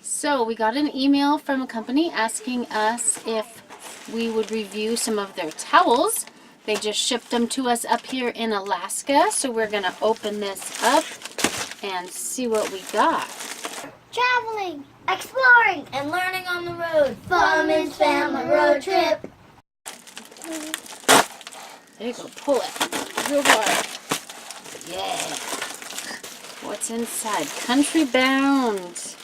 So we got an email from a company asking us if we would review some of their towels. They just shipped them to us up here in Alaska, so we're going to open this up and see what we got. Traveling, exploring, and learning on the road. Fun family road trip. There you go, pull it real hard. Yeah. What's inside? Country Bound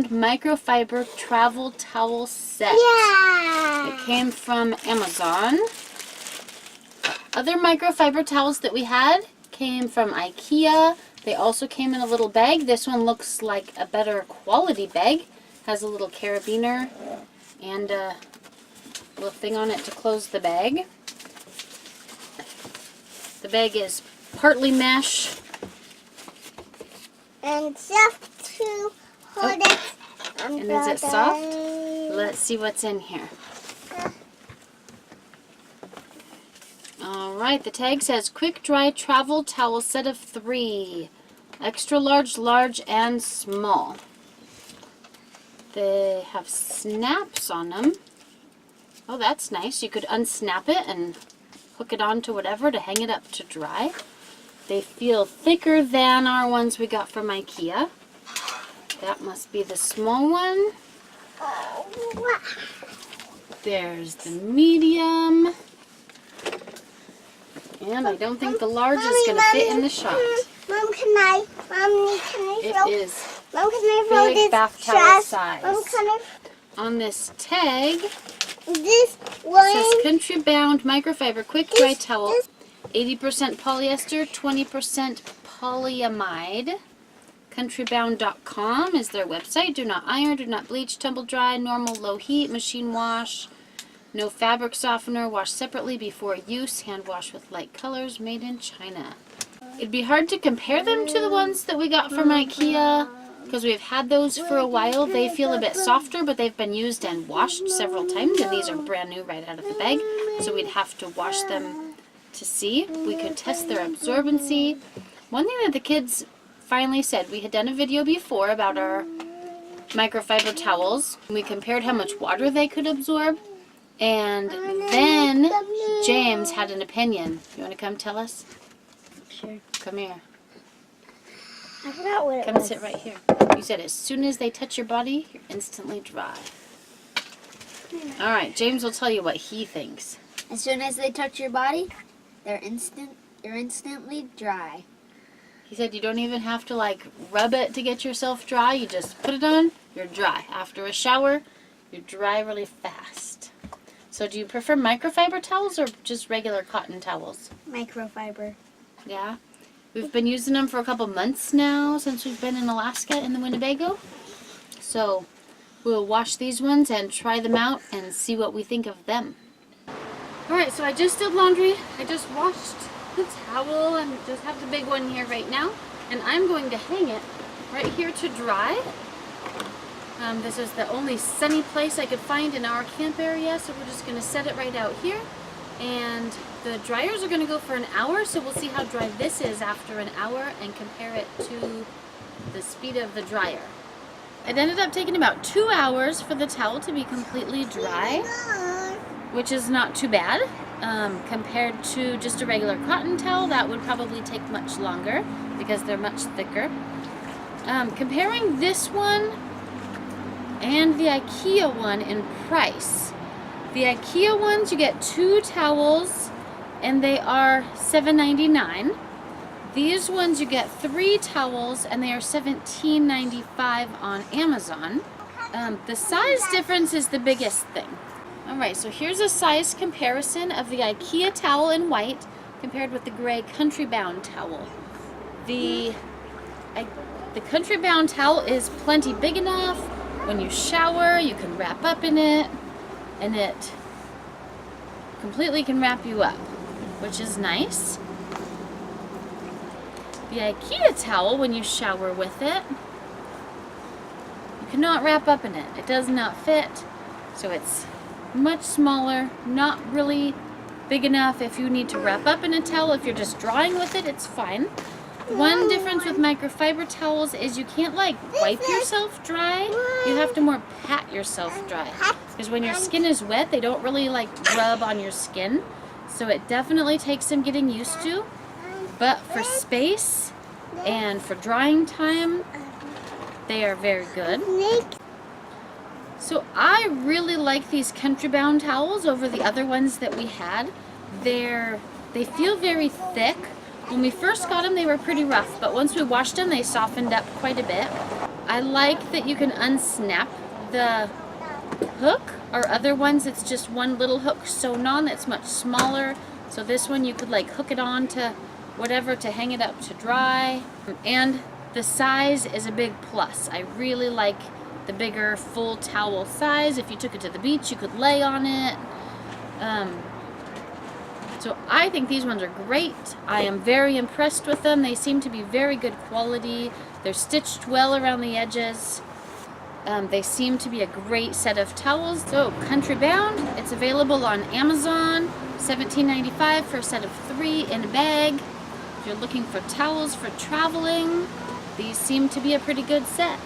Microfiber Travel Towel Set. Yeah. It came from Amazon. Other microfiber towels that we had came from IKEA. They also came in a little bag. This one looks like a better quality bag. Has a little carabiner and a little thing on it to close the bag. The bag is partly mesh. And soft to hold it. And is it soft? Let's see what's in here. Alright, the tag says Quick Dry Travel Towel Set of 3. Extra large, large, and small. They have snaps on them. Oh, that's nice. You could unsnap it and hook it onto whatever to hang it up to dry. They feel thicker than our ones we got from IKEA. That must be the small one. There's the medium. And I don't think the large is going to fit in the shot. Mom, can I It is Mom, can I throw big this bath towel size. Mom, can I, On this tag, this it one, says Country Bound Microfiber Quick Dry Towel. 80% polyester, 20% polyamide. Countrybound.com is their website. Do not iron, do not bleach, tumble dry, normal low heat, machine wash. No fabric softener, wash separately before use, hand wash with light colors, made in China. It'd be hard to compare them to the ones that we got from IKEA because we've had those for a while. They feel a bit softer, but they've been used and washed several times, and these are brand new right out of the bag, so we'd have to wash them to see. We could test their absorbency. One thing that the kids finally said, we had done a video before about our microfiber towels. We compared how much water they could absorb. And then James had an opinion. You want to come tell us? Sure. Come here. I forgot what it Come was. sit right here. You said as soon as they touch your body, you're instantly dry. Alright, James will tell you what he thinks. As soon as they touch your body, you're instantly dry. He said you don't even have to like rub it to get yourself dry. You just put it on, you're dry. After a shower, you're dry really fast. So do you prefer microfiber towels or just regular cotton towels? Microfiber. Yeah. We've been using them for a couple months now since we've been in Alaska in the Winnebago. So we'll wash these ones and try them out and see what we think of them. Alright, so I just did laundry. I just washed the towel and just have the big one here right now. And I'm going to hang it right here to dry. This is the only sunny place I could find in our camp area, so we're just going to set it right out here. And the dryers are going to go for an hour, so we'll see how dry this is after an hour and compare it to the speed of the dryer. It ended up taking about 2 hours for the towel to be completely dry, which is not too bad. Compared to just a regular cotton towel, that would probably take much longer because they're much thicker. Comparing this one and the IKEA one in price. The IKEA ones, you get 2 towels and they are $7.99. These ones you get 3 towels and they are $17.95 on Amazon. The size difference is the biggest thing. Alright, so here's a size comparison of the IKEA towel in white compared with the gray Country Bound towel. The Country Bound towel is plenty big enough. When you shower, you can wrap up in it, and it completely can wrap you up, which is nice. The IKEA towel, when you shower with it, you cannot wrap up in it. It does not fit, so it's much smaller, not really big enough if you need to wrap up in a towel. If you're just drying with it, it's fine. One difference with microfiber towels is you can't like wipe yourself dry. You have to more pat yourself dry. Because when your skin is wet, they don't really like rub on your skin. So it definitely takes some getting used to. But for space and for drying time, they are very good. So I really like these Country Bound towels over the other ones that we had. They feel very thick. When we first got them, they were pretty rough, but once we washed them, they softened up quite a bit. I like that you can unsnap the hook. Our other ones, it's just one little hook sewn on that's much smaller. So this one, you could like hook it on to whatever to hang it up to dry. And the size is a big plus. I really like the bigger full towel size. If you took it to the beach, you could lay on it. So I think these ones are great. I am very impressed with them. They seem to be very good quality. They're stitched well around the edges. They seem to be a great set of towels. So Country Bound, it's available on Amazon, $17.95 for a set of 3 in a bag. If you're looking for towels for traveling, these seem to be a pretty good set.